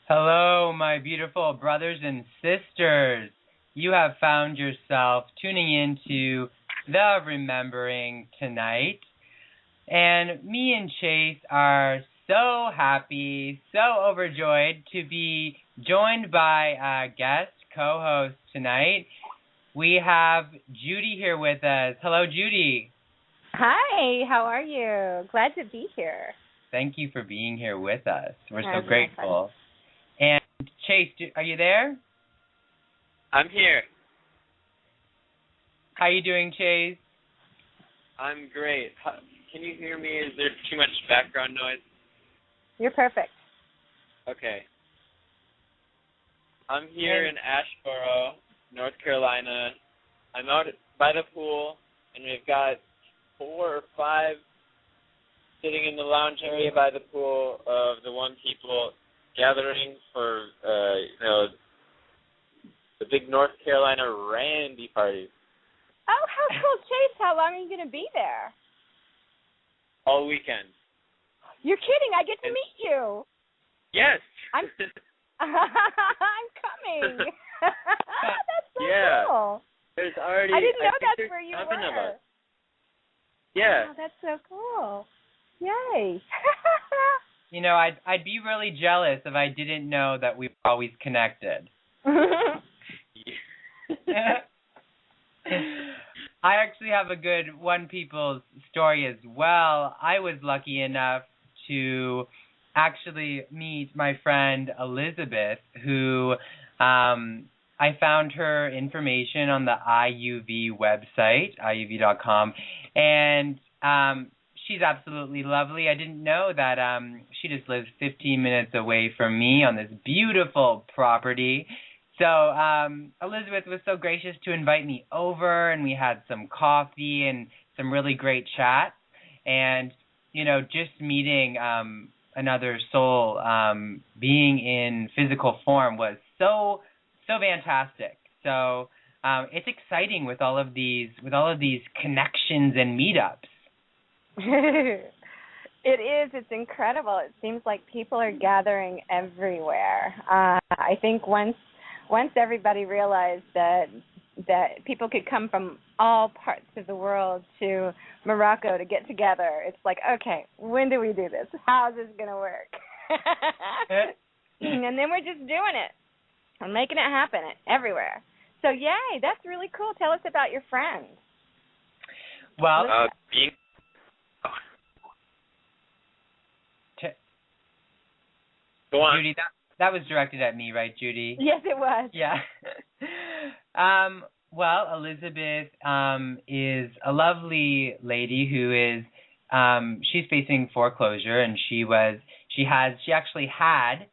Hello, my beautiful brothers and sisters. You have found yourself tuning into the Remembering tonight. And me and Chase are so happy, so overjoyed to be joined by a guest co-host tonight. We have Judy here with us. Hello, Judy. Hi, how are you? Glad to be here. Thank you for being here with us. We're so grateful. And Chase, are you there? I'm here. How are you doing, Chase? I'm great. Can you hear me? Is there too much background noise? You're perfect. Okay. I'm here in Asheboro, North Carolina. I'm out by the pool, and we've got 4 or 5 sitting in the lounge area by the pool of the one people gathering for, the big North Carolina Randy party. Oh, how cool, Chase. How long are you going to be there? All weekend. You're kidding. I get to meet you. Yes. I'm coming. That's so cool. There's already, I didn't know that's where you 7 were. of us. Yeah. Oh, that's so cool. Yay. You know, I'd be really jealous if I didn't know that we were always connected. I actually have a good one people's story as well. I was lucky enough to actually meet my friend Elizabeth, who I found her information on the IUV website, IUV.com, and she's absolutely lovely. I didn't know that she just lives 15 minutes away from me on this beautiful property. So Elizabeth was so gracious to invite me over, and we had some coffee and some really great chats. And, you know, just meeting another soul, being in physical form was so fantastic. So it's exciting with all of these connections and meetups. It is. It's incredible. It seems like people are gathering everywhere. I think once everybody realized that people could come from all parts of the world to Morocco to get together, it's like, okay, when do we do this? How's this going to work? And then we're just doing it and making it happen everywhere. So, yay, that's really cool. Tell us about your friends. Well, go on. Judy, that was directed at me, right, Judy? Yes, it was. Yeah. Well, Elizabeth is a lovely lady who is she's facing foreclosure, and she actually had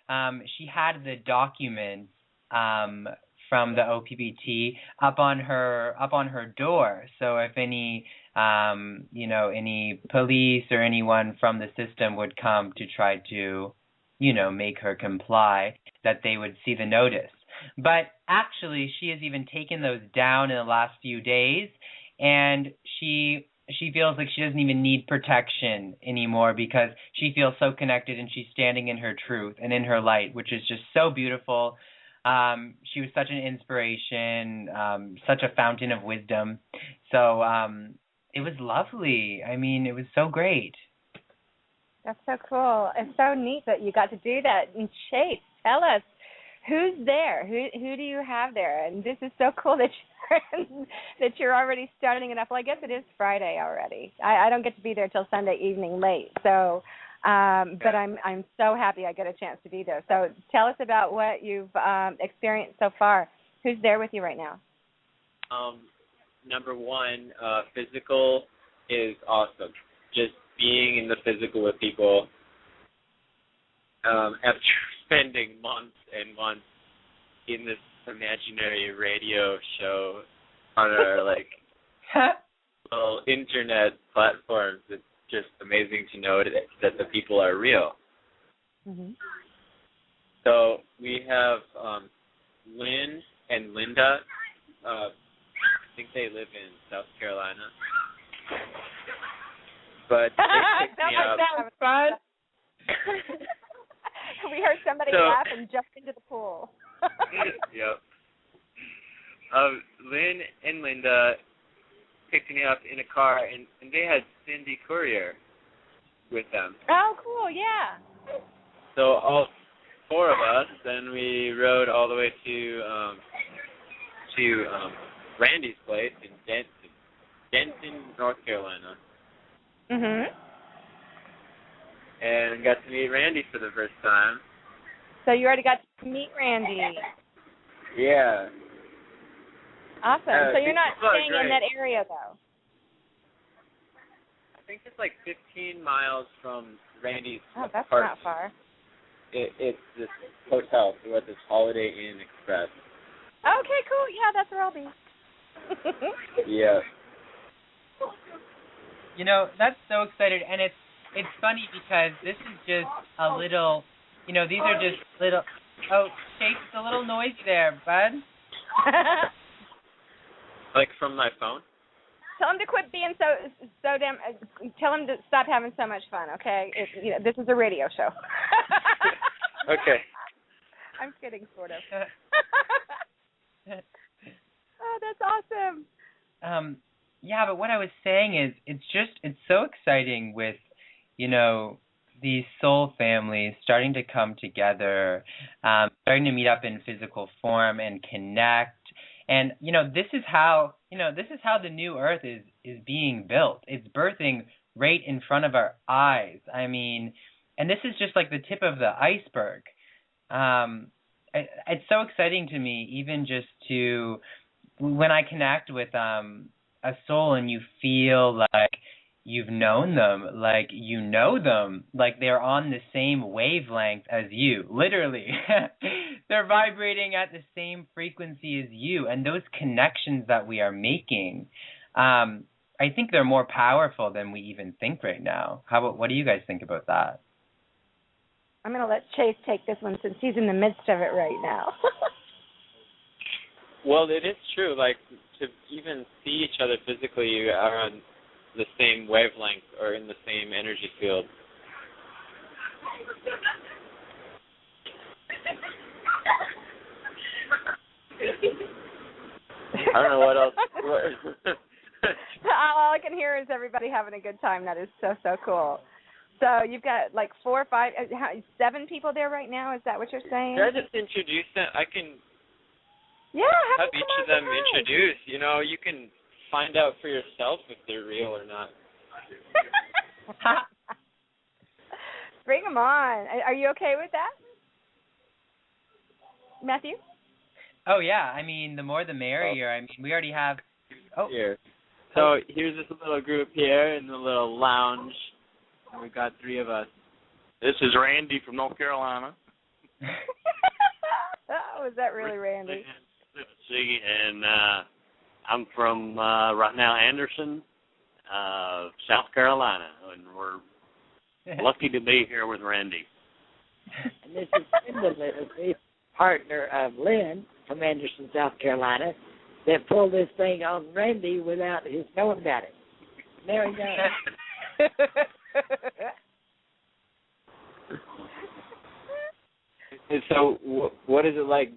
the documents from the OPPT up on her door. So if any any police or anyone from the system would come to try to make her comply, that they would see the notice. But actually, she has even taken those down in the last few days, and she feels like she doesn't even need protection anymore because she feels so connected, and she's standing in her truth and in her light, which is just so beautiful. She was such an inspiration, such a fountain of wisdom. So it was lovely. I mean, it was so great. That's so cool. It's so neat that you got to do that. And Chase, tell us, who's there? Who do you have there? And this is so cool that you're already starting it up. Well, I guess it is Friday already. I don't get to be there till Sunday evening late. So, but I'm so happy I get a chance to be there. So tell us about what you've experienced so far. Who's there with you right now? Number one, physical is awesome. Just being in the physical with people after spending months and months in this imaginary radio show on our little internet platforms. It's just amazing to know that the people are real. Mm-hmm. So we have Lynn and Linda. I think they live in South Carolina. But they picked me up. That was fun. We heard somebody laugh and jump into the pool. Yep. Lynn and Linda picked me up in a car, and they had Cindy Courier with them. Oh, cool, yeah. So all four of us, then we rode all the way to Randy's place in Denton, North Carolina. Mhm. And got to meet Randy for the first time. So you already got to meet Randy. Yeah. Awesome. So you're not staying great. in that area, though? I think it's like 15 miles from Randy's Oh, that's apartment. not far. It's this hotel. We went this Holiday Inn Express. Okay, cool. Yeah, that's where I'll be. Yeah. You know, that's so excited, and it's funny because this is just a little, you know, these are just little. Oh, Chase, it's a little noisy there, bud. Like from my phone? Tell him to quit being so damn. Tell him to stop having so much fun. Okay, this is a radio show. Okay. I'm kidding, sort of. Oh, that's awesome. Yeah, but what I was saying is, it's so exciting with, you know, these soul families starting to come together, starting to meet up in physical form and connect. And, you know, this is how the new earth is being built. It's birthing right in front of our eyes. I mean, and this is just like the tip of the iceberg. It's so exciting to me, even just to, when I connect with a soul and you feel like you've known them, like you know them, like they're on the same wavelength as you, literally. They're vibrating at the same frequency as you, and those connections that we are making, I think they're more powerful than we even think right now. What do you guys think about that? I'm going to let Chase take this one since he's in the midst of it right now. Well, it is true. Like, to even see each other physically, you are on the same wavelength or in the same energy field. I don't know what else. All I can hear is everybody having a good time. That is so cool. So you've got like 4 or 5, 7 people there right now. Is that what you're saying? Should I just introduce them? I can have each of them introduce. You know, you can find out for yourself if they're real or not. Bring them on. Are you okay with that, Matthew? Oh, yeah. I mean, the more the merrier. I mean, we already have... Oh. Here. So here's this little group here in the little lounge. We've got 3 of us. This is Randy from North Carolina. Oh, is that really Randy? Tennessee, and I'm from right now Anderson, South Carolina, and we're lucky to be here with Randy. And this is Linda, the partner of Lynn from Anderson, South Carolina, that pulled this thing on Randy without his knowing about it. There we go. And so, what is it like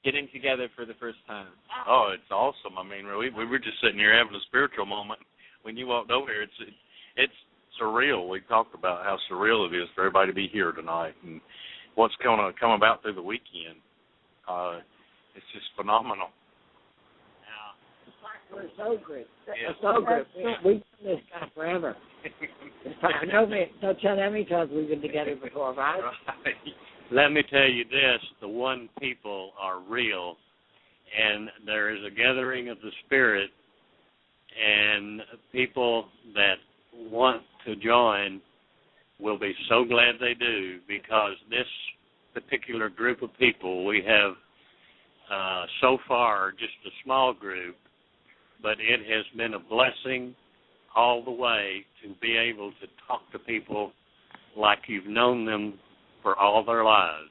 getting together for the first time? Oh, it's awesome. I mean, we were just sitting here having a spiritual moment when you walked over here. It's surreal. We talked about how surreal it is for everybody to be here tonight and what's going to come about through the weekend. It's just phenomenal. We're a soul group. A soul group. We've done this guy forever. Don't tell how many times we've been together before, right? Let me tell you this, the one people are real, and there is a gathering of the spirit, and people that want to join will be so glad they do, because this particular group of people, we have so far just a small group, but it has been a blessing all the way to be able to talk to people like you've known them for all their lives.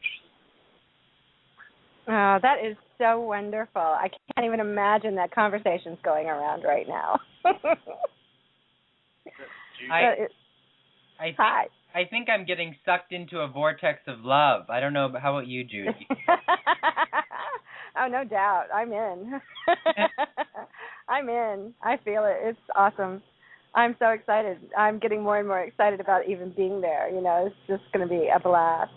Oh, that is so wonderful. I can't even imagine that conversation's going around right now. I think I'm getting sucked into a vortex of love. I don't know, but how about you, Judy? Oh, no doubt. I'm in. I'm in. I feel it. It's awesome. I'm so excited. I'm getting more and more excited about even being there. You know, it's just going to be a blast.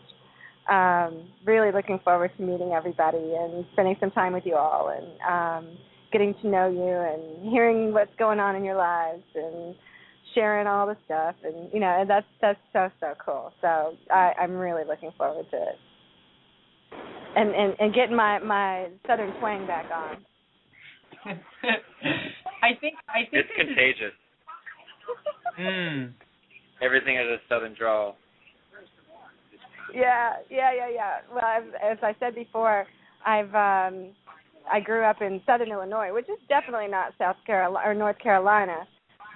Really looking forward to meeting everybody and spending some time with you all and getting to know you and hearing what's going on in your lives and sharing all the stuff. And, you know, and that's so cool. So I'm really looking forward to it. And getting my southern twang back on. I think it's contagious. Everything has a southern drawl. Yeah. Well, as I said before, I grew up in Southern Illinois, which is definitely not South Carolina or North Carolina,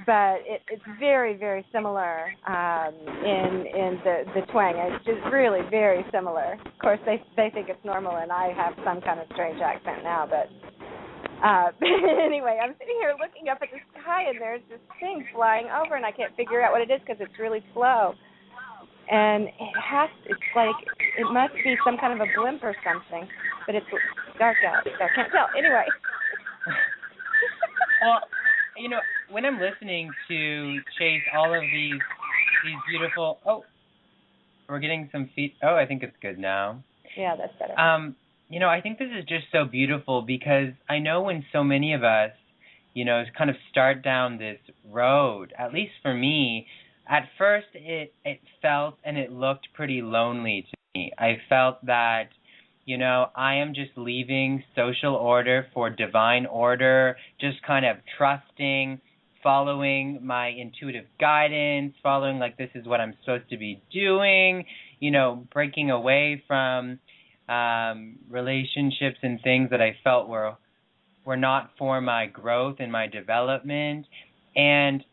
but it's very, very similar in the twang. It's just really very similar. Of course, they think it's normal, and I have some kind of strange accent now, but anyway, I'm sitting here looking up at the sky, and there's this thing flying over, and I can't figure out what it is because it's really slow. And it's like, it must be some kind of a blimp or something, but it's dark out, so I can't tell. Anyway. Well, you know, when I'm listening to Chase, all of these beautiful, we're getting some I think it's good now. Yeah, that's better. You know, I think this is just so beautiful because I know when so many of us, you know, kind of start down this road, at least for me, at first it felt and it looked pretty lonely to me. I felt that, you know, I am just leaving social order for divine order, just kind of trusting, following my intuitive guidance, following like this is what I'm supposed to be doing, you know, breaking away from relationships and things that I felt were not for my growth and my development. And,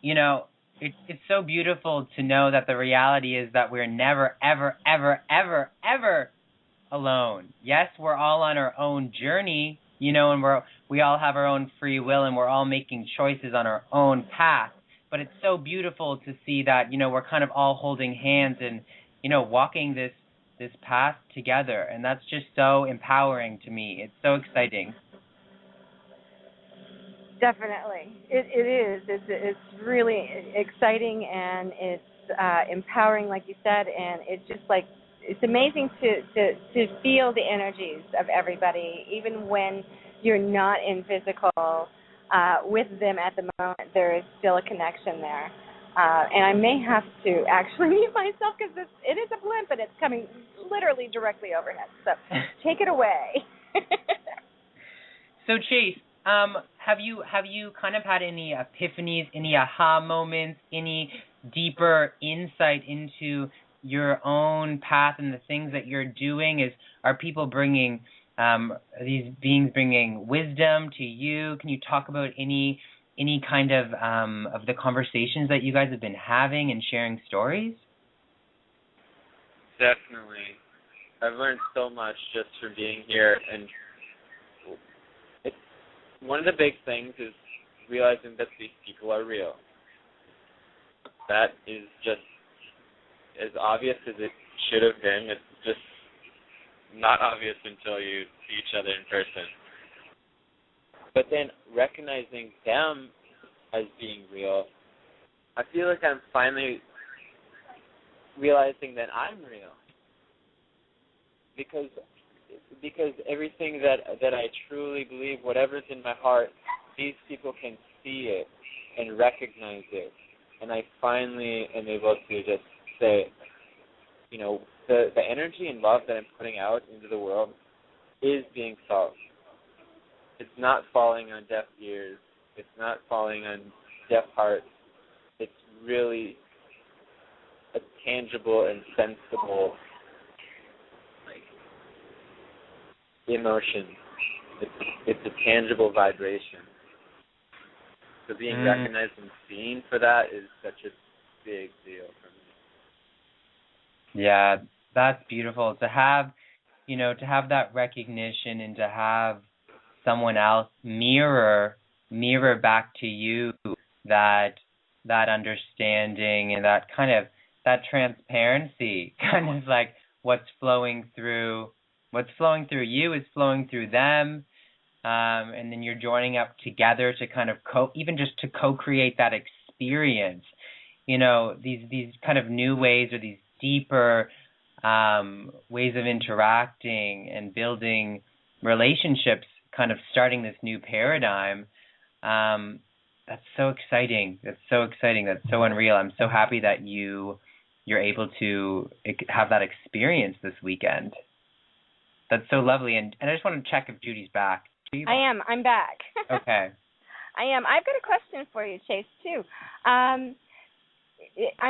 you know, it's so beautiful to know that the reality is that we're never, ever, ever, ever, ever alone. Yes, we're all on our own journey, you know, and we all have our own free will and we're all making choices on our own path. But it's so beautiful to see that, you know, we're kind of all holding hands and, you know, walking this path together. And that's just so empowering to me. It's so exciting. Definitely. It is. It's really exciting and it's empowering, like you said, and it's just like, it's amazing to feel the energies of everybody, even when you're not in physical with them at the moment. There is still a connection there. And I may have to actually mute myself because it is a blimp and it's coming literally directly overhead. So take it away. So Chase, have you kind of had any epiphanies, any aha moments, any deeper insight into your own path and the things that you're doing? Are people bringing these beings bringing wisdom to you? Can you talk about any kind of the conversations that you guys have been having and sharing stories? Definitely. I've learned so much just from being here, and one of the big things is realizing that these people are real. That is just as obvious as it should have been. It's just not obvious until you see each other in person. But then recognizing them as being real, I feel like I'm finally realizing that I'm real. Because everything that I truly believe, whatever's in my heart, these people can see it and recognize it. And I finally am able to just say, you know, the energy and love that I'm putting out into the world is being felt. It's not falling on deaf ears. It's not falling on deaf hearts. It's really a tangible and sensible emotion. It's a tangible vibration. So being recognized and seen for that is such a big deal for me. Yeah, that's beautiful to have, you know, to have that recognition and to have someone else mirror back to you that understanding and that kind of transparency, kind of like what's flowing through you is flowing through them, and then you're joining up together to kind of co-create that experience. These kind of new ways, or these deeper ways of interacting and building relationships, kind of starting this new paradigm. That's so exciting. That's so unreal. I'm so happy that you're able to have that experience this weekend. That's so lovely. And I just want to check if Judy's back. I am. I'm back. Okay. I am. I've got a question for you, Chase, too. I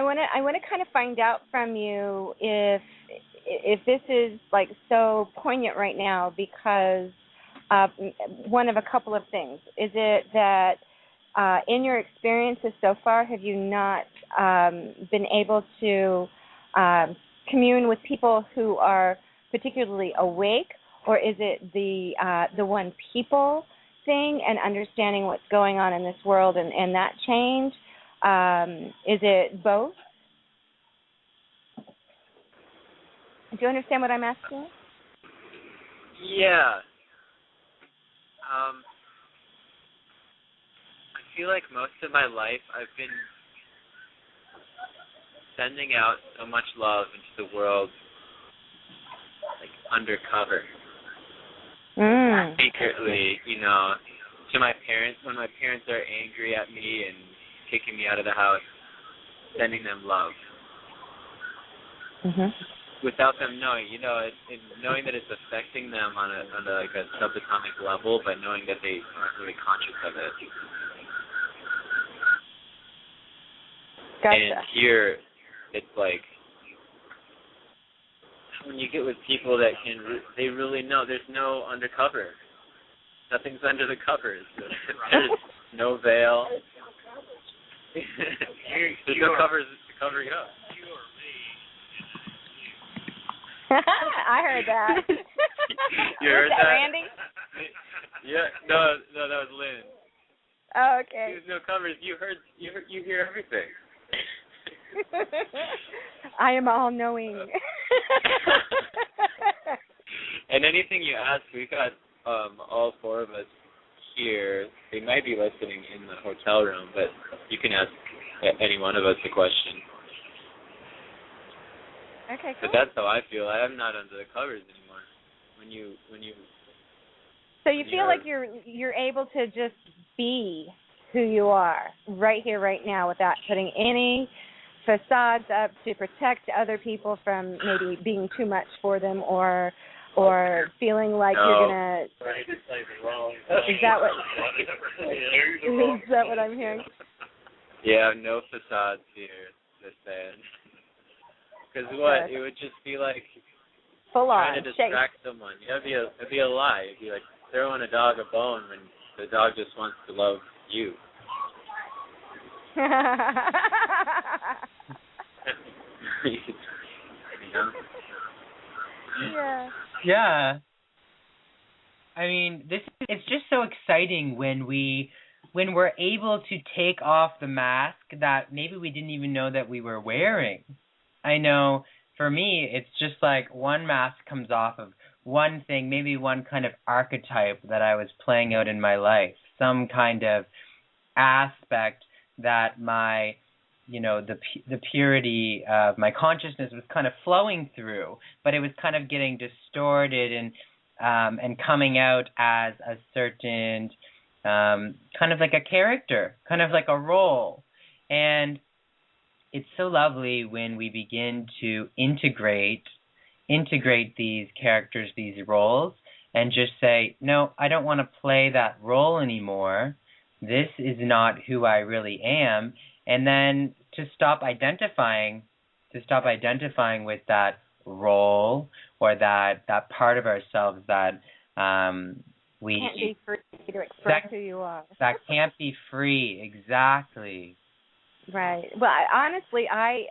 want to kind of find out from you if this is like so poignant right now because one of a couple of things. Is it that in your experiences so far, have you not been able to commune with people who are particularly awake, or is it the one people thing and understanding what's going on in this world and that change? Is it both? Do you understand what I'm asking? Yeah. I feel like most of my life I've been sending out so much love into the world, like undercover, secretly, to my parents. When my parents are angry at me and kicking me out of the house, sending them love. Without them knowing, knowing that it's affecting them on a subatomic level, but knowing that they aren't really conscious of it. Gotcha. And here, it's like when you get with people that they really know. There's no undercover. Nothing's under the covers. There's no veil. There's no covers to cover you up. I heard that. You heard that, Randy? Yeah. No, that was Lynn. Oh, okay. There's no covers. You hear everything. I am all knowing. And anything you ask, we've got all four of us here. They might be listening in the hotel room, but you can ask any one of us a question. Okay, cool. But that's how I feel. I am not under the covers anymore. When you. So you feel like you're able to just be who you are right here, right now, without putting any facades up to protect other people from maybe being too much for them or feeling like you're gonna. Is that what I'm hearing? Yeah, no facades here. Just saying. Because what? It would just be like full on trying to distract someone. It'd be a lie. It'd be like throwing a dog a bone when the dog just wants to love you. Yeah. I mean, it's just so exciting when we're able to take off the mask that maybe we didn't even know that we were wearing. I know for me, it's just like one mask comes off of one thing, maybe one kind of archetype that I was playing out in my life, some kind of aspect that my, the purity of my consciousness was kind of flowing through, but it was kind of getting distorted and coming out as a certain kind of like a character, kind of like a role. And it's so lovely when we begin to integrate these characters, these roles, and just say, no, I don't want to play that role anymore. This is not who I really am. And then to stop identifying with that role or that part of ourselves that we can't be free to express who you are. That can't be free, exactly. Right. Well, honestly, I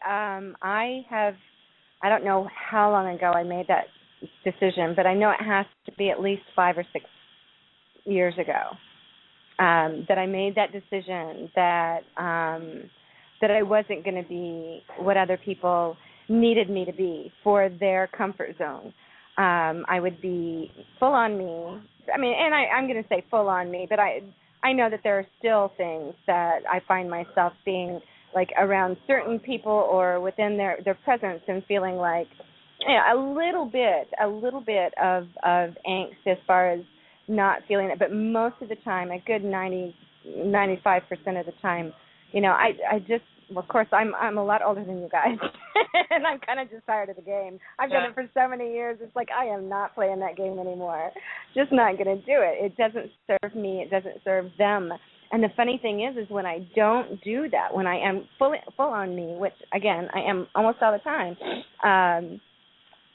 don't know how long ago I made that decision, but I know it has to be at least 5 or 6 years ago that I made that decision that that I wasn't going to be what other people needed me to be for their comfort zone. I would be full on me. I mean, and I'm going to say full on me, but I know that there are still things that I find myself being like around certain people or within their presence and feeling like a little bit of angst as far as not feeling it. But most of the time, a good 95% of the time, I just, well, of course, I'm a lot older than you guys, and I'm kind of just tired of the game. I've done it for so many years. It's like I am not playing that game anymore. Just not going to do it. It doesn't serve me. It doesn't serve them. And the funny thing is when I don't do that, when I am full on me, which again I am almost all the time,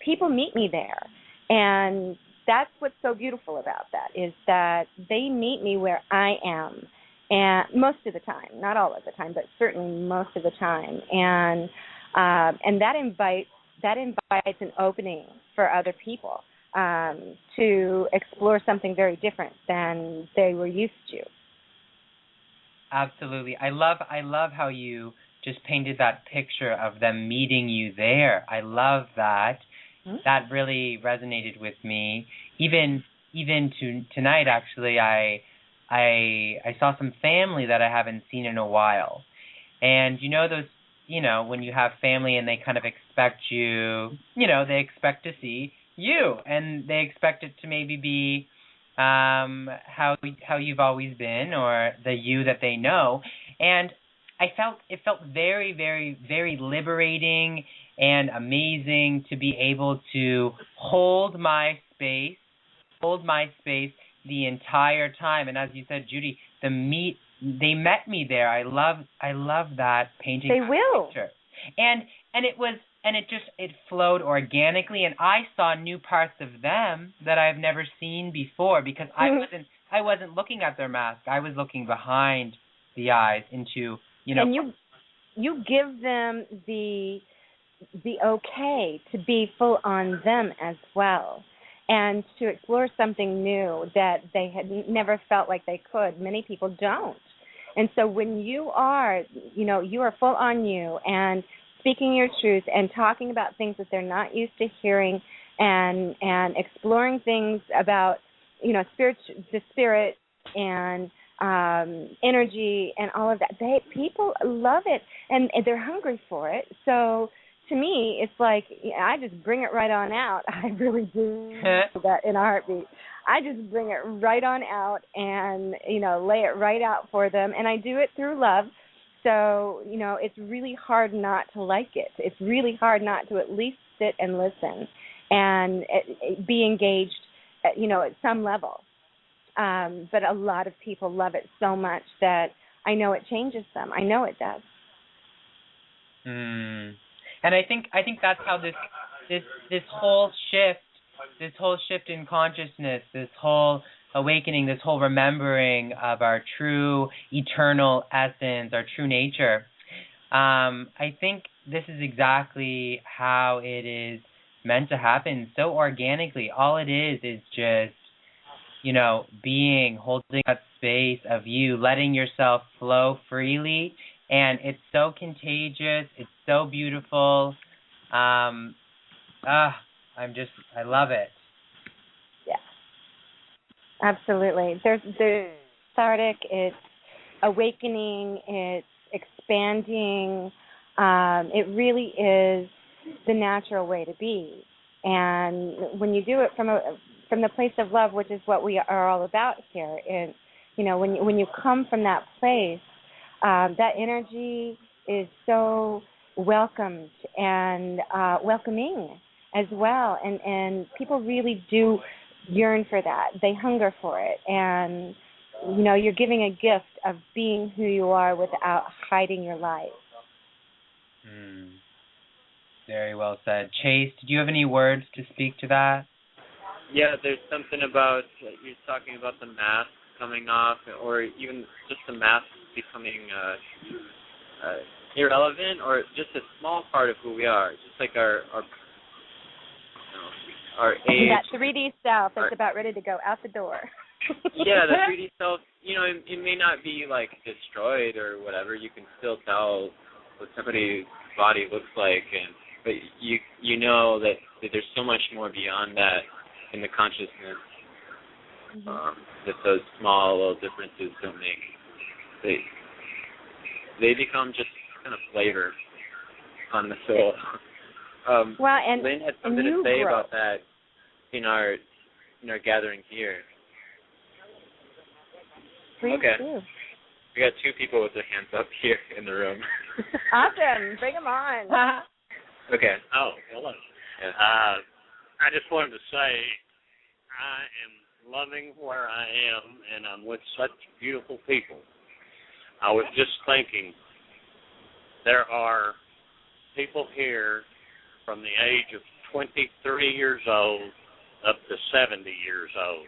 people meet me there, and that's what's so beautiful about that is that they meet me where I am. And most of the time, not all of the time, but certainly most of the time, and that invites an opening for other people to explore something very different than they were used to. Absolutely, I love how you just painted that picture of them meeting you there. I love that. Mm-hmm. That really resonated with me. Even tonight, actually, I saw some family that I haven't seen in a while. And when you have family and they kind of expect they expect to see you, and they expect it to maybe be how you've always been, or the you that they know. And it felt very, very, very liberating and amazing to be able to hold my space the entire time. And as you said, Judy, they met me there. I love that painting. They will. Picture. And it flowed organically, and I saw new parts of them that I've never seen before, because I wasn't looking at their mask. I was looking behind the eyes into, And you give them the okay to be full on them as well, and to explore something new that they had never felt like they could. Many people don't. And so when you are, you are full on you and speaking your truth and talking about things that they're not used to hearing, and exploring things about, the spirit and energy and all of that, people love it, and they're hungry for it. So to me, it's like I just bring it right on out. I really do that in a heartbeat. I just bring it right on out and, lay it right out for them. And I do it through love. So, it's really hard not to like it. It's really hard not to at least sit and listen and be engaged, at some level. But a lot of people love it so much that I know it changes them. I know it does. And I think that's how this whole shift in consciousness, this whole awakening, this whole remembering of our true eternal essence, our true nature, I think this is exactly how it is meant to happen, so organically. All it is just, holding that space of you, letting yourself flow freely. And it's so contagious. It's so beautiful. I love it. Yeah, absolutely. There's cathartic. It's awakening. It's expanding. It really is the natural way to be. And when you do it from the place of love, which is what we are all about here, and when you come from that place. That energy is so welcomed and welcoming as well, and people really do yearn for that. They hunger for it, and you're giving a gift of being who you are without hiding your light. Very well said. Chase, did you have any words to speak to that? Yeah, there's something about, you're talking about the mask coming off, or even just the mask becoming irrelevant, or just a small part of who we are, just like our age. That 3D self is about ready to go out the door. Yeah, the 3D self, it may not be like destroyed or whatever. You can still tell what somebody's body looks like, but you know that there's so much more beyond that in the consciousness. That those small little differences don't make. They become just kind of flavor on the soul. Well, and Lynn had something to say about that in our gathering here. Please okay. do. We got two people with their hands up here in the room. Awesome. Bring them on. Okay. Oh, hello. Yeah. I just wanted to say I am loving where I am, and I'm with such beautiful people. I was just thinking there are people here from the age of 23 years old up to 70 years old.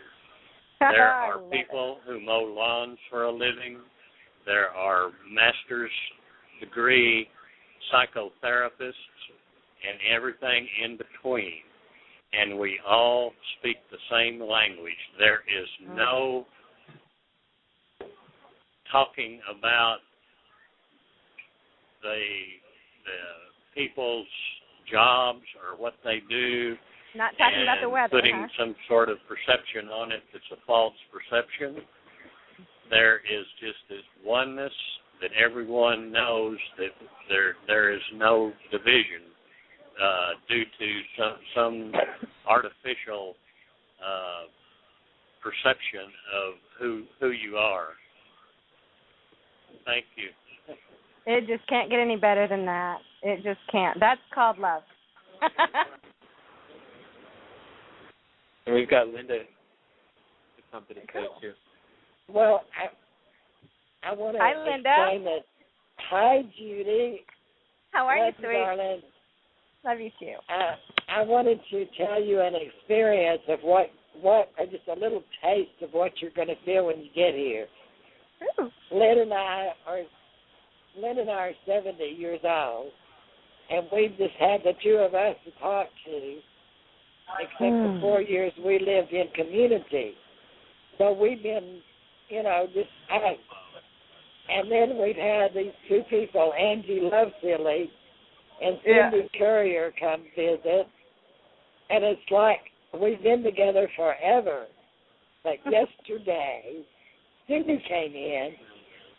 There are people who mow lawns for a living. There are master's degree psychotherapists and everything in between. And we all speak the same language. There is no talking about the people's jobs or what they do. Not talking about the weather, putting some sort of perception on it that's a false perception. There is just this oneness that everyone knows that there is no division due to some artificial perception of who you are. Thank you. It just can't get any better than that. It just can't. That's called love. And we've got Linda with something to say too. Well, I want to explain that. Hi, Judy. How are you, Love sweet? Darling. Love you too. I wanted to tell you an experience of what just a little taste of what you're going to feel when you get here. Ooh. Lynn and I are 70 years old, and we've just had the two of us to talk to, except the 4 years we lived in community. So we've been, just out. And then we've had these two people, Angie Lovesilly and Cindy Courier, come visit. And it's like we've been together forever. Like yesterday, Cindy came in,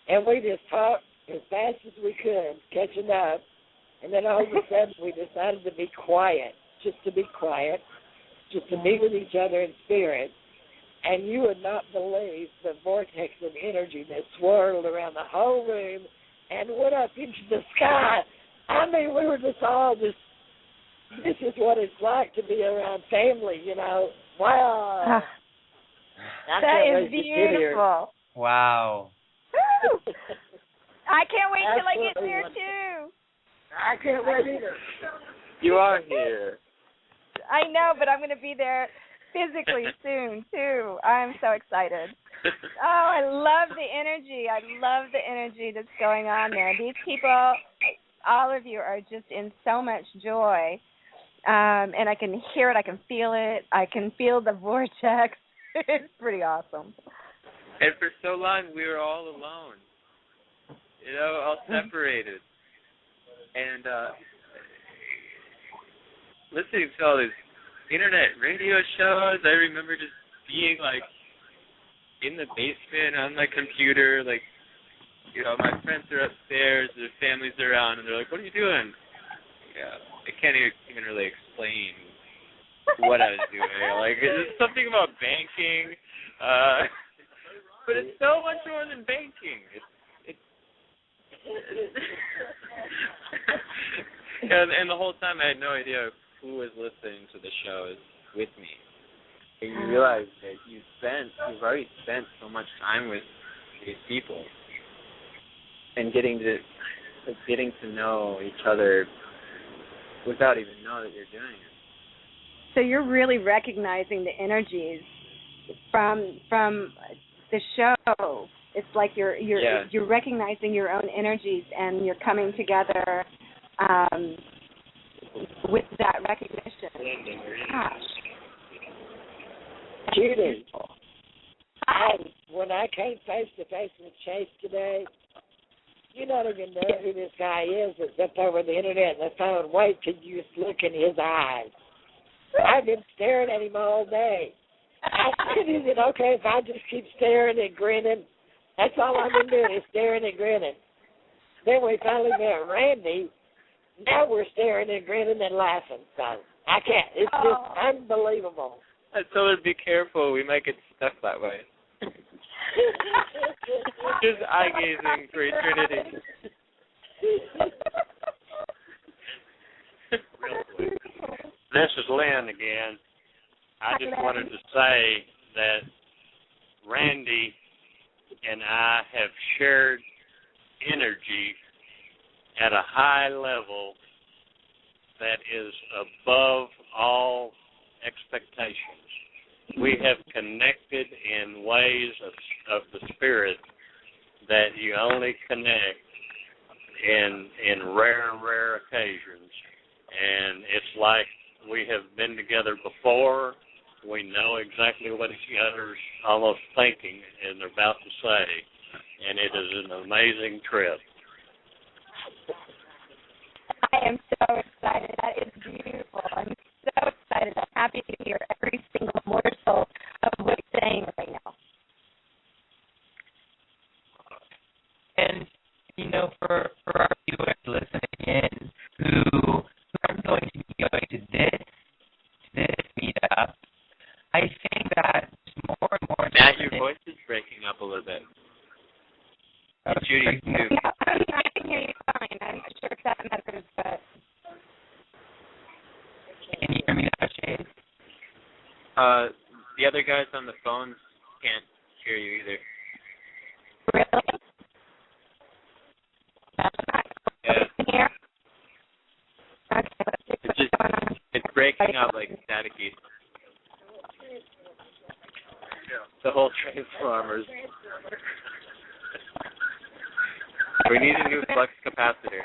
and we just talked as fast as we could, catching up. And then all of a sudden we decided to be quiet, just to be with each other in spirit. And you would not believe the vortex of energy that swirled around the whole room and went up into the sky. I mean, we were just all this is what it's like to be around family, Wow. That is beautiful. Wow. I can't wait till I get there, too. I can't wait either. You are here. I know, but I'm going to be there physically soon, too. I'm so excited. Oh, I love the energy. I love the energy that's going on there. These people, all of you, are just in so much joy. And I can hear it. I can feel it. I can feel the vortex. It's pretty awesome. And for so long, we were all alone, all separated. And listening to all these internet radio shows, I remember just being, in the basement on my computer, my friends are upstairs, their families are around, and they're like, what are you doing? Yeah, I can't even really explain what I was doing. It's something about banking, but it's so much more than banking. And the whole time I had no idea who was listening to the shows with me. And you realize that you've already spent so much time with these people, and getting to know each other without even knowing that you're doing it. So you're really recognizing the energies from the show. It's like you're recognizing your own energies, and you're coming together with that recognition. Gosh. Judy, when I came face to face with Chase today, You don't even know who this guy is except over the internet and the phone. Wait till you just look in his eyes. I've been staring at him all day. I said, is it okay if I just keep staring and grinning? That's all I've been doing is staring and grinning. Then we finally met Randy. Now we're staring and grinning and laughing. So I can't. It's just unbelievable. I told her to be careful. We might get stuck that way. Just eye gazing for eternity. Real quick. This is Lynn again. I just wanted to say that Randy and I have shared energy at a high level that is above all expectations. We have connected in ways of the spirit that you only connect in rare occasions. And it's like we have been together before. We know exactly what each other's almost thinking and they're about to say. And it is an amazing trip. I am so excited. That is beautiful. I'm so excited. I'm happy to hear every single morsel of what you're saying right now. And, for our viewers listening in who aren't going to be going to this meetup, I think that more and more... Matt, your voice is breaking up a little bit. Judy, too. I can hear you fine. I'm not sure if that matters, but... Can you hear me now, Chase? The other guys on the phones can't hear you either. Really? That's not here. Okay, let's see what's going on. It's breaking up like staticky. The whole Transformers. We need a new flux capacitor.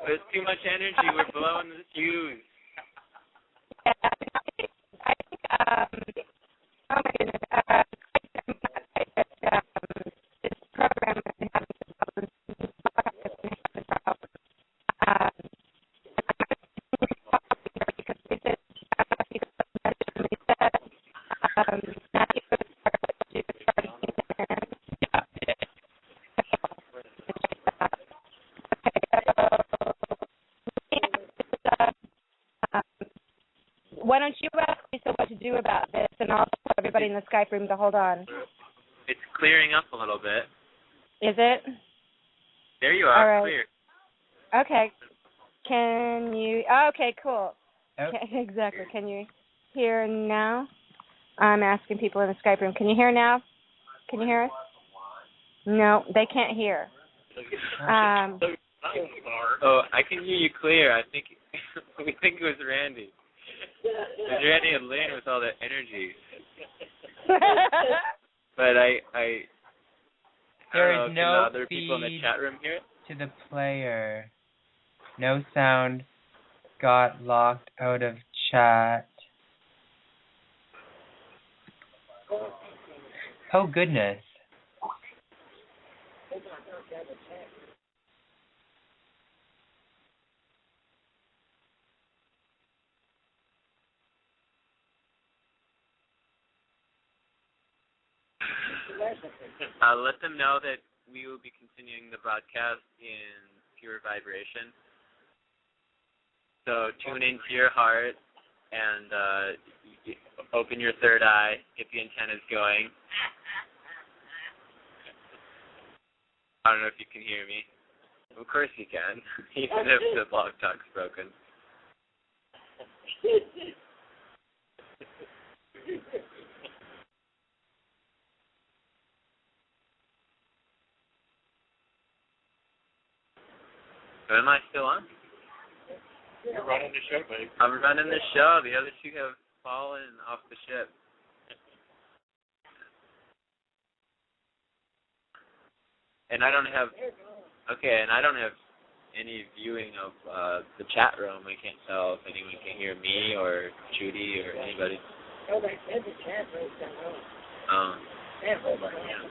There's too much energy. We're blowing the fuse. Oh my goodness. This program has been having some problems. Matthew why don't you ask Lisa what to do about this, and I'll tell everybody in the Skype room to hold on. It's clearing up a little bit. Is it? There you are, all right. clear. Okay. Can you... Oh, okay, cool. Oh. Okay, exactly. Can you hear now? I'm asking people in the Skype room. Can you hear now? Can you hear us? No, they can't hear. Oh, I can hear you clear. I think we think it was Randy. It was Randy and Lynn with all that energy. But I There don't is know, no can the other people in the feed chat room hear it? to the player. No sound. Got locked out of chat. Oh, goodness. Let them know that we will be continuing the broadcast in pure vibration. So tune into your heart and open your third eye, get the antennas going. I don't know if you can hear me. Of course you can, even if the blog talk's broken. So am I still on? You're running the show, baby. I'm running the show. The other two have fallen off the ship. And I don't have any viewing of the chat room. I can't tell if anyone can hear me or Judy or anybody. Oh, they said the chat room's on. Chat room right now.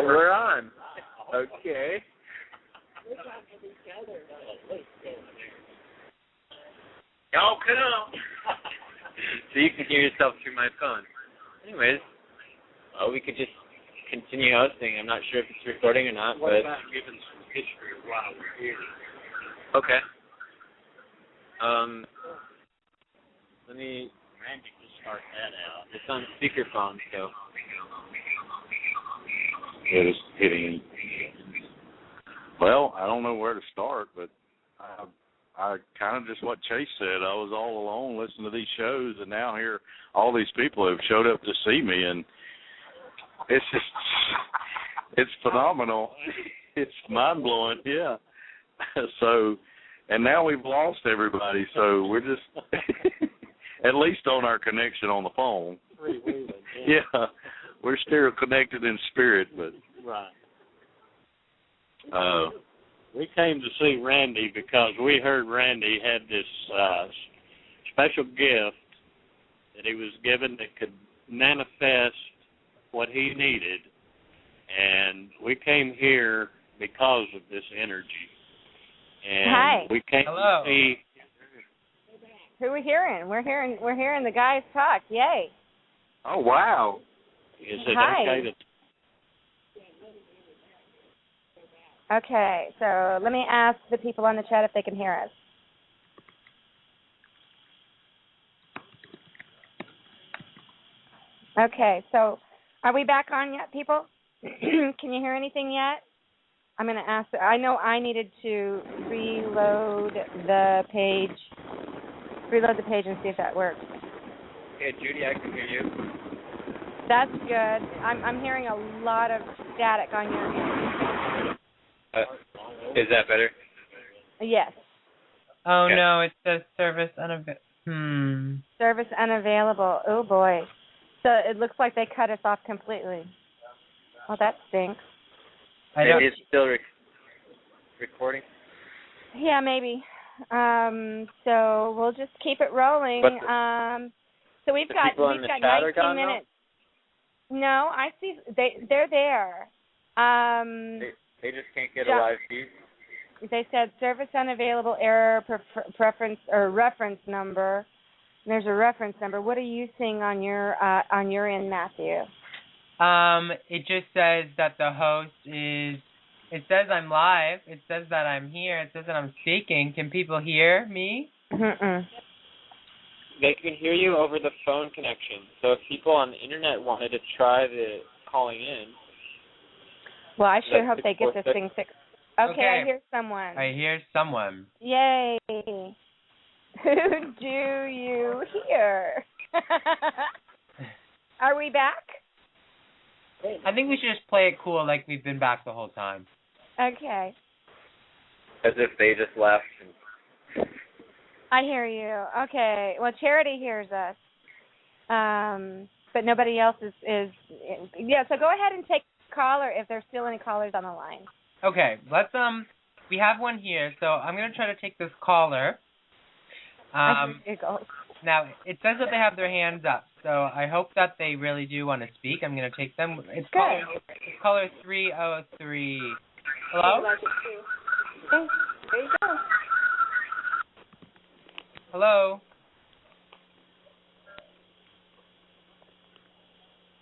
We're on. Okay. Y'all come. So you can hear yourself through my phone. Anyways, we could just continue hosting. I'm not sure if it's recording or not, What but about giving some history of why we're here? okay. Let me. Randy can start that out. It's on speakerphone, so. It is hitting. Well, I don't know where to start, but I kind of just what Chase said. I was all alone listening to these shows, and now here all these people have showed up to see me, and it's just it's phenomenal. It's mind blowing, yeah. So, and now we've lost everybody, so we're just at least on our connection on the phone. Yeah, we're still connected in spirit, but right. We came to see Randy because we heard Randy had this special gift that he was given that could manifest what he needed, and we came here because of this energy. And Hi. we came Hello. to see. Who are we hearing? We're hearing the guys talk. Yay. oh wow. Is it Hi. okay to? Okay, so let me ask the people on the chat if they can hear us. Okay, so are we back on yet, people? Can you hear anything yet? I'm going to ask. I know I needed to reload the page and see if that works. Okay, Judy, I can hear you. That's good. I'm hearing a lot of static on your end. Is that better? Yes. Oh Okay. no, it says service unavailable. Service unavailable. Oh boy. So it looks like they cut us off completely. Well, that stinks. I don't. Maybe it's still recording. Yeah, maybe. So we'll just keep it rolling. But So we've the got people in the chat are 19 gone now? minutes. No, I see they're there. They just can't get a live feed. They said service unavailable, error, preference or reference number. There's a reference number. What are you seeing on your end, Matthew? It just says that the host is. It says I'm live. It says that I'm here. It says that I'm speaking. Can people hear me? Mm-mm. They can hear you over the phone connection. So if people on the internet wanted to try the calling in. Well, I sure hope they get this thing fixed. Okay, I hear someone. I hear someone. Yay. Who do you hear? Are we back? I think we should just play it cool like we've been back the whole time. Okay. As if they just left. I hear you. Okay. Well, Charity hears us. But nobody else is yeah, so go ahead and take caller if there's still any callers on the line. Okay, let's we have one here, so I'm gonna try to take this caller. Now it says that they have their hands up, so I hope that they really do want to speak. I'm gonna take them. It's caller 303. Hello? Okay, there you go. Hello?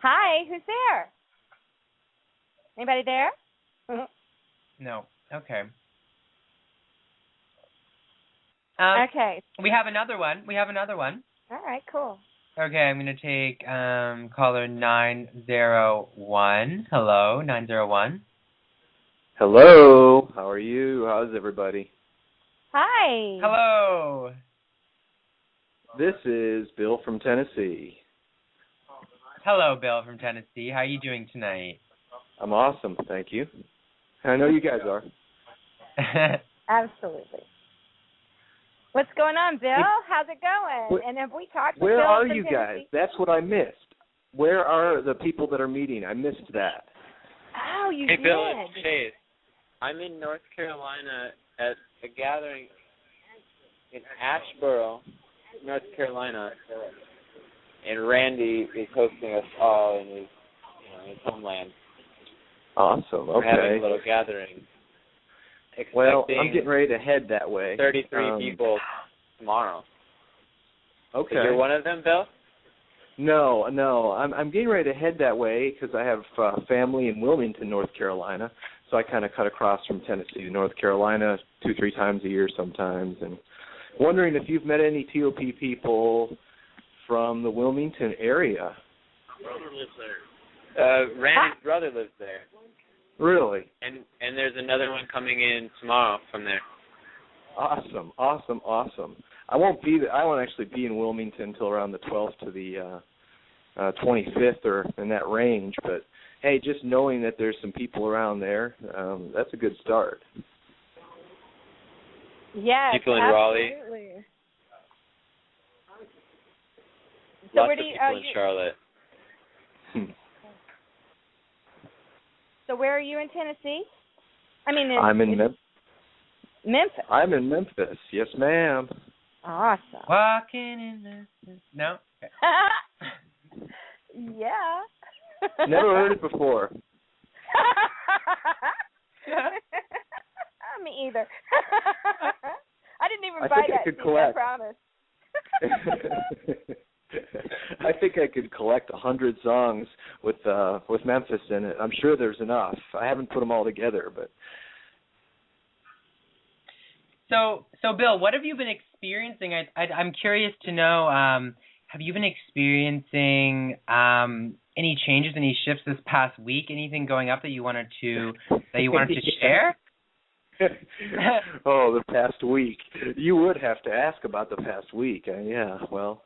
Hi, who's there? Anybody there? No. Okay. Okay. We have another one. All right, cool. Okay, I'm going to take caller 901. Hello, 901. Hello. How are you? How's everybody? Hi. Hello. This is Bill from Tennessee. Hello, Bill from Tennessee. How are you doing tonight? I'm awesome, thank you. I know you guys are. Absolutely. What's going on, Bill? How's it going? And have we talked to Bill? Where are from you Tennessee? guys? That's what I missed. Where are the people that are meeting? I missed that. Oh, you Hey, did. Bill, it's Chase. I'm in North Carolina at a gathering in Asheboro, North Carolina, and Randy is hosting us all in his homeland. Awesome. We're having Okay. a little gathering. Well, Expecting I'm getting ready to head that way. 33 people tomorrow. Okay. So you're one of them, Bill? No. I'm getting ready to head that way because I have family in Wilmington, North Carolina. So I kind of cut across from Tennessee to North Carolina 2-3 times a year sometimes. And wondering if you've met any TOP people from the Wilmington area. My brother lives there. Randy's brother lives there. Really? And there's another one coming in tomorrow from there. Awesome. I won't actually be in Wilmington until around the 12th to the 25th or in that range. But hey, just knowing that there's some people around there, that's a good start. Yes, People in absolutely. Raleigh. So Lots where of do you, people in Charlotte. So where are you in Tennessee? I mean, I'm in Memphis. Memphis. I'm in Memphis. Yes, ma'am. Awesome. Walking in Memphis. No? Okay. Yeah. Never heard it before. Me either. I didn't even I buy think I that could CD, collect. I promise. I think I could collect 100 songs with Memphis in it. I'm sure there's enough. I haven't put them all together, but. So Bill, what have you been experiencing? I'm curious to know. Have you been experiencing any changes, any shifts this past week? Anything going up that you wanted to share? Oh, the past week. You would have to ask about the past week. Yeah, well,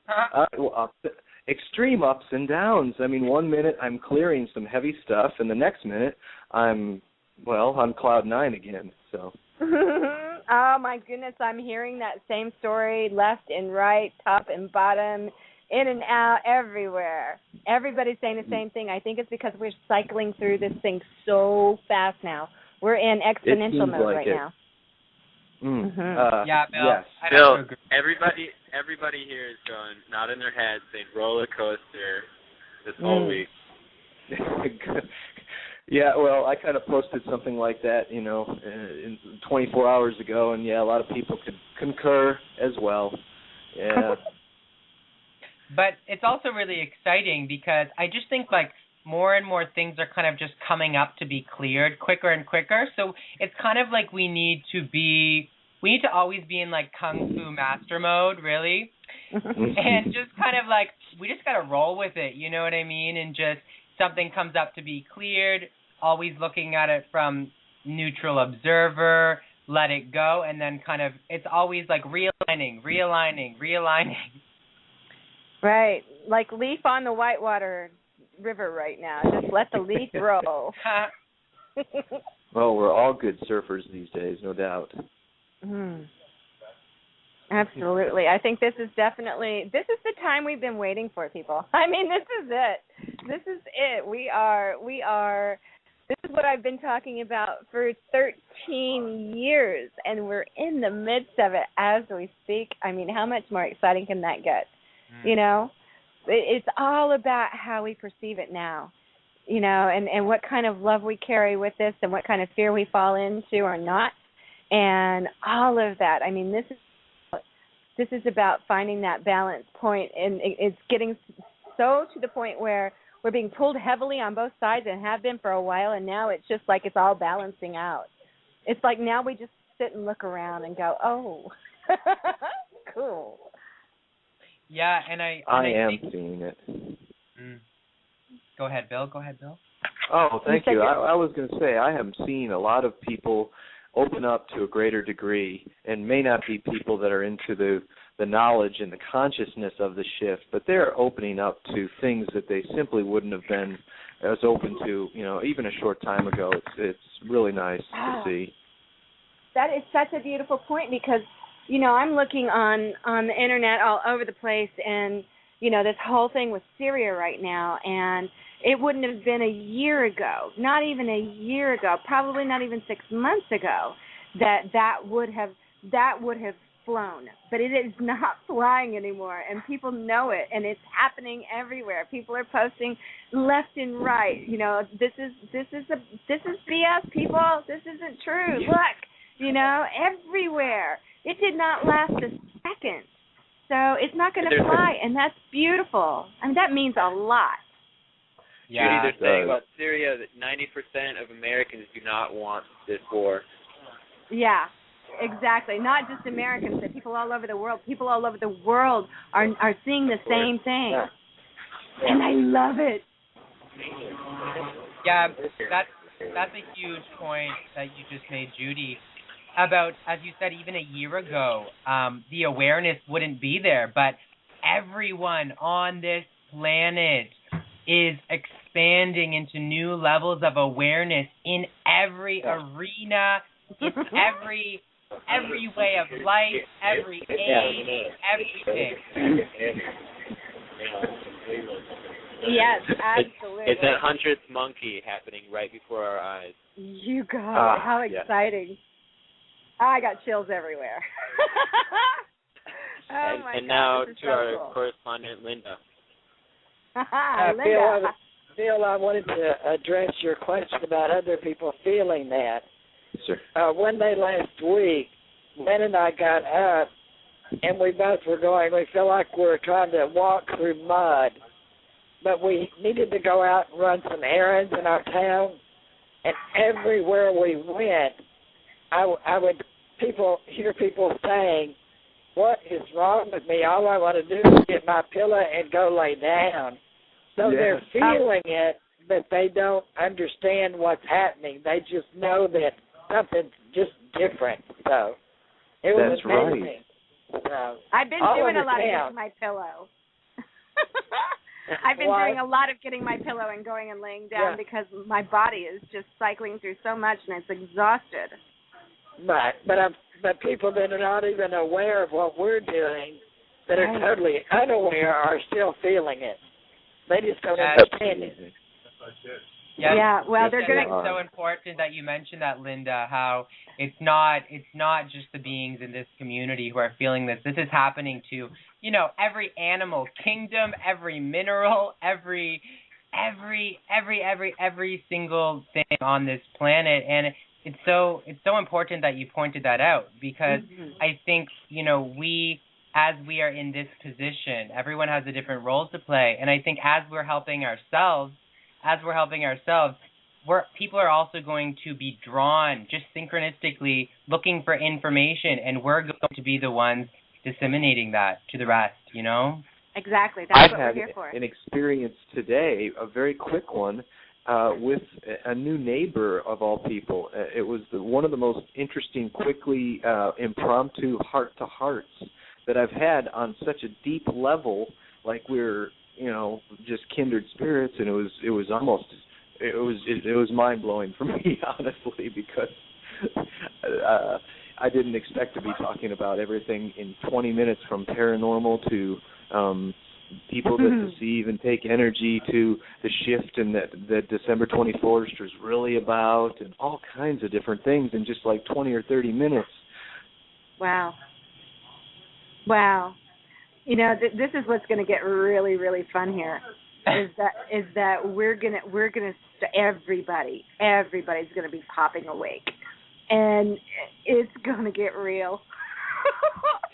extreme ups and downs. I mean, one minute I'm clearing some heavy stuff, and the next minute I'm on cloud 9 again. So. Oh my goodness, I'm hearing that same story left and right, top and bottom, in and out, everywhere. Everybody's saying the same thing. I think it's because we're cycling through this thing so fast now. We're in exponential mode right now. Yeah, Bill. Yes. Bill, everybody here is going, nodding their heads, saying roller coaster this whole week. Yeah, well, I kind of posted something like that, in 24 hours ago, and yeah, a lot of people could concur as well. Yeah. But it's also really exciting because I just think more and more things are kind of just coming up to be cleared quicker and quicker. So it's kind of like we need to always be in Kung Fu master mode, really. And just kind of we just got to roll with it, you know what I mean? And just something comes up to be cleared, always looking at it from neutral observer, let it go, and then kind of, it's always realigning. Right, like leaf on the whitewater river right now. Just let the leaf roll. Well, we're all good surfers these days, no doubt. Absolutely. I think this is the time we've been waiting for, people. I mean, this is it. We are, this is what I've been talking about for 13 years, and we're in the midst of it as we speak. I mean, how much more exciting can that get? It's all about how we perceive it now, and what kind of love we carry with this and what kind of fear we fall into or not, and all of that. I mean, this is about finding that balance point, and it's getting so to the point where we're being pulled heavily on both sides and have been for a while, and now it's just like it's all balancing out. It's like now we just sit and look around and go, oh, cool. Yeah, and I am seeing it. Go ahead, Bill. Oh, thank you. I was going to say I am seeing a lot of people open up to a greater degree, and may not be people that are into the the knowledge and the consciousness of the shift, but they're opening up to things that they simply wouldn't have been as open to, even a short time ago. It's really nice to see. That is such a beautiful point because, I'm looking on the internet all over the place, and, this whole thing with Syria right now, and it wouldn't have been a year ago, not even a year ago, probably not even 6 months ago, that would have flown. But it is not flying anymore, and people know it, and it's happening everywhere. People are posting left and right. This is BS, people. This isn't true. Look, everywhere. It did not last a second. So it's not going to fly, and that's beautiful. I mean, that means a lot. Yeah, Judy, they're saying about Syria that 90% of Americans do not want this war. Yeah, exactly. Not just Americans, but people all over the world. People all over the world are seeing the same thing. Yeah. And I love it. Yeah, that's a huge point that you just made, Judy. About, as you said, even a year ago, the awareness wouldn't be there, but everyone on this planet is expanding into new levels of awareness in every arena, in every way of life, every age, everything. Yes, absolutely. It's that 100th monkey happening right before our eyes. You got it. How exciting. Yeah. I got chills everywhere. And now to our correspondent, Linda. Linda. Bill, I wanted to address your question about other people feeling that. Sure. One day last week, Lynn and I got up, and we both were going, we feel like we were trying to walk through mud, but we needed to go out and run some errands in our town, and everywhere we went, I would hear people saying, what is wrong with me? All I want to do is get my pillow and go lay down. So they're feeling it, but they don't understand what's happening. They just know that something's just different. So it was amazing. Right. So, I've been doing a lot of getting my pillow. I've been doing a lot of getting my pillow and going and laying down because my body is just cycling through so much and it's exhausted. But people that are not even aware of what we're doing, that are totally unaware, are still feeling it. They just don't understand it. Well, they're going to. It's so important that you mentioned that, Linda. How it's not just the beings in this community who are feeling this. This is happening to every animal kingdom, every mineral, every single thing on this planet, and it's so important that you pointed that out because I think we, as we are in this position, everyone has a different role to play, and I think as we're helping ourselves, people are also going to be drawn just synchronistically looking for information, and we're going to be the ones disseminating that to the rest. Exactly. That's what we're here for. An experience today, a very quick one, with a new neighbor of all people. It was one of the most interesting, quickly impromptu heart-to-hearts that I've had on such a deep level, like we're just kindred spirits, and it was mind-blowing for me, honestly, because I didn't expect to be talking about everything in 20 minutes, from paranormal to people that deceive and take energy, to the shift and that December 24th is really about, and all kinds of different things in just like 20 or 30 minutes. Wow. This is what's going to get really, really fun here. Is that we're gonna everybody's gonna be popping awake, and it's gonna get real.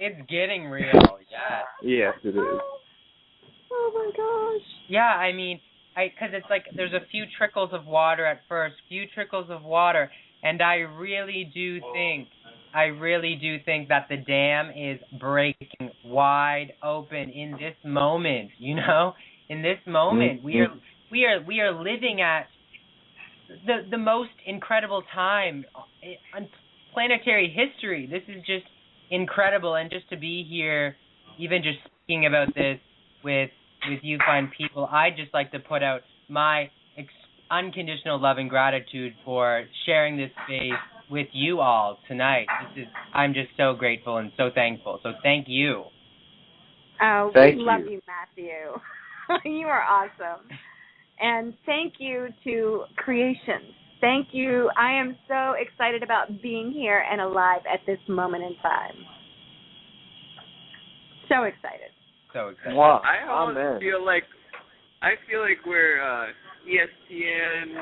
It's getting real. Yes, it is. Oh my gosh. Yeah, I mean, because it's like there's a few trickles of water at first, and I really do think that the dam is breaking wide open in this moment. In this moment, we are living at the most incredible time in planetary history. This is just incredible, and just to be here even just speaking about this with you fine people, I'd just like to put out my unconditional love and gratitude for sharing this space with you all tonight. I'm just so grateful and so thankful. So thank you. Oh, we love you, Matthew. You are awesome. And thank you to Creation. Thank you. I am so excited about being here and alive at this moment in time. So excited. So excited. Wow. I almost feel like we're ESPN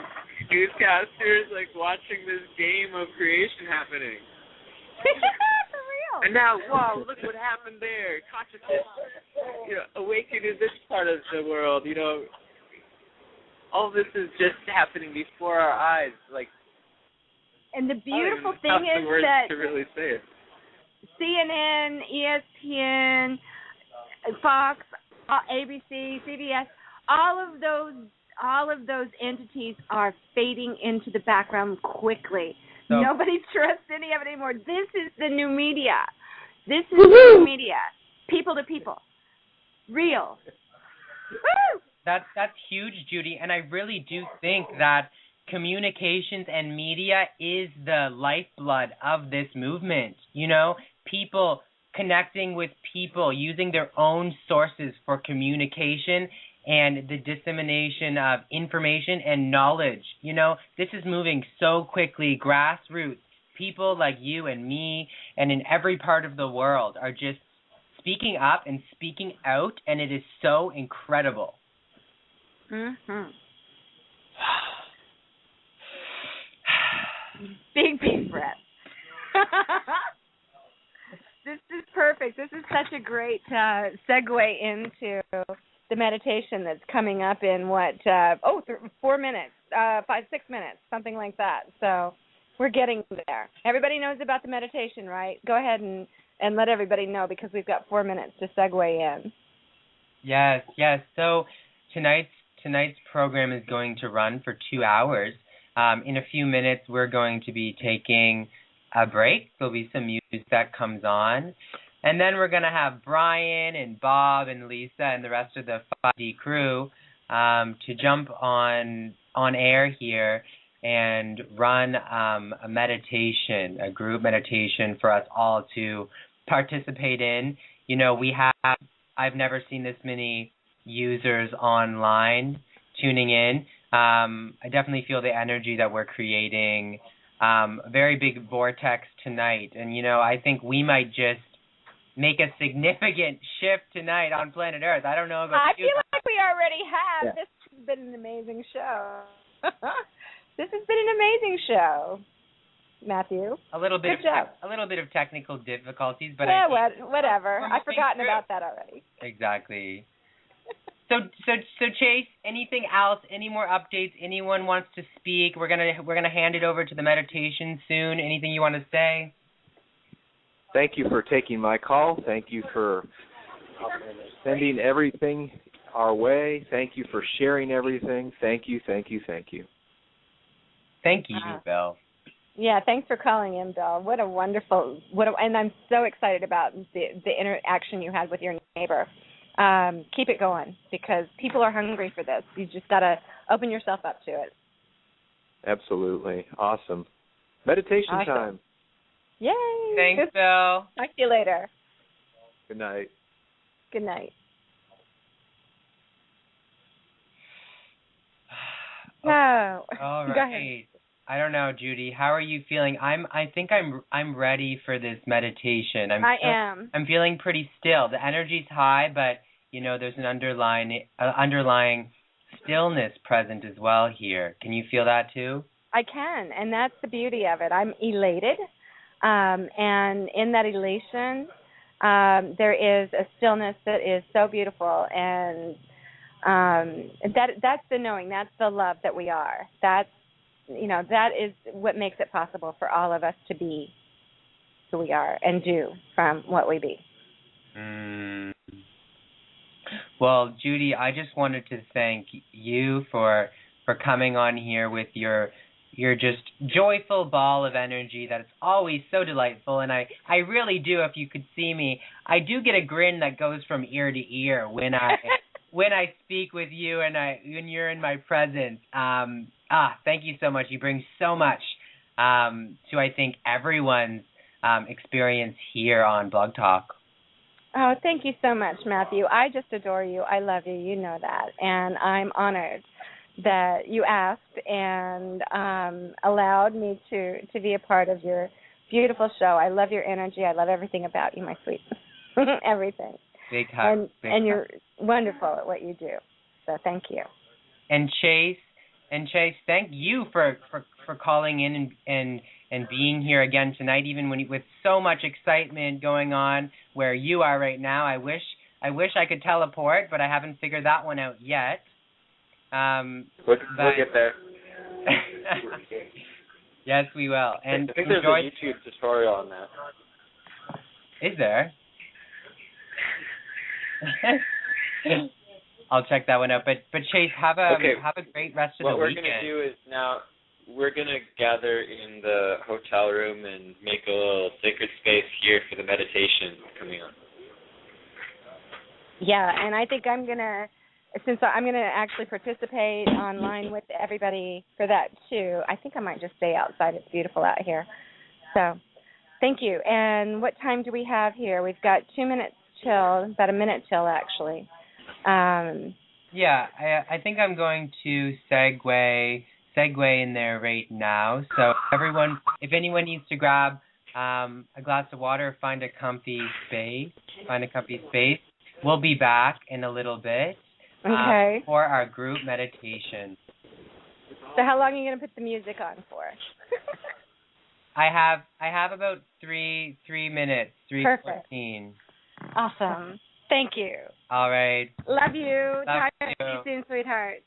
newscasters, like watching this game of creation happening. For real. And now, wow, look what happened there. Consciousness, awakening in this part of the world. All this is just happening before our eyes. And the beautiful thing is words that to really say it. CNN, ESPN, Fox, ABC, CBS, all of those entities are fading into the background quickly. So, nobody trusts any of it anymore. This is the new media. This is the new media. People to people. Real. Woo! That's huge, Judy, and I really do think that communications and media is the lifeblood of this movement. People connecting with people, using their own sources for communication and the dissemination of information and knowledge. This is moving so quickly. Grassroots, people like you and me and in every part of the world are just speaking up and speaking out, and it is so incredible. Mm-hmm. Big deep breath. This is perfect. This is such a great segue into the meditation that's coming up in 4 minutes, 6 minutes, something like that. So we're getting there. Everybody knows about the meditation, right? Go ahead and let everybody know, because we've got 4 minutes to segue in. Yes. So tonight's program is going to run for 2 hours. In a few minutes, we're going to be taking a break. There'll be some music that comes on. And then we're going to have Brian and Bob and Lisa and the rest of the 5D crew to jump on air here and run a meditation, a group meditation for us all to participate in. I've never seen this many users online tuning in. I definitely feel the energy that we're creating, a very big vortex tonight. And, I think we might just make a significant shift tonight on planet Earth. I don't know about I you. feel like we already have. Yeah. This has been an amazing show. This has been an amazing show, Matthew. A little bit of technical difficulties, but whatever. I've forgotten about that already. Exactly. So Chase, anything else? Any more updates? Anyone wants to speak? We're gonna hand it over to the meditation soon. Anything you want to say? Thank you for taking my call. Thank you for sending everything our way. Thank you for sharing everything. Thank you. Thank you, Bill. Yeah, thanks for calling in, Bill. What a wonderful, and I'm so excited about the interaction you had with your neighbor. Keep it going, because people are hungry for this. You just got to open yourself up to it. Absolutely. Awesome. Meditation time. Yay. Thanks, Bill. Talk to you later. Good night. Good night. No. All right. Go ahead. I don't know, Judy. How are you feeling? I think I'm ready for this meditation. I am. I'm feeling pretty still. The energy's high, but there's an underlying stillness present as well here. Can you feel that too? I can, and that's the beauty of it. I'm elated, and in that elation, there is a stillness that is so beautiful, and that's the knowing, that's the love that we are. That is what makes it possible for all of us to be who we are and do from what we be. Well, Judy, I just wanted to thank you for coming on here with your you're just joyful ball of energy that is always so delightful. And I really do, if you could see me, I do get a grin that goes from ear to ear when I speak with you and when you're in my presence. Thank you so much. You bring so much to, I think, everyone's experience here on Blog Talk. Oh, thank you so much, Matthew. I just adore you. I love you. You know that. And I'm honored that you asked and allowed me to be a part of your beautiful show. I love your energy. I love everything about you, my sweet. Everything. Big hug. And you're wonderful at what you do. So thank you. And Chase, thank you for calling in and being here again tonight, even with so much excitement going on where you are right now. I wish I could teleport, but I haven't figured that one out yet. We'll get there. Yes, we will. And I think there's a YouTube tutorial on that. Is there? I'll check that one out. But Chase, have a great rest of the weekend. What we're gonna do is now we're gonna gather in the hotel room and make a little sacred space here for the meditation coming up. Yeah, and I think since I'm gonna actually participate online with everybody for that too, I think I might just stay outside. It's beautiful out here. So, thank you. And what time do we have here? We've got 2 minutes till, about a minute till actually. Yeah, I think I'm going to segue in there right now. So everyone, if anyone needs to grab a glass of water, find a comfy space. We'll be back in a little bit for our group meditation. So how long are you going to put the music on for? I have about 3 minutes, 3:14. Awesome. Thank you. All right. Love you. Love Talk to you soon, sweetheart.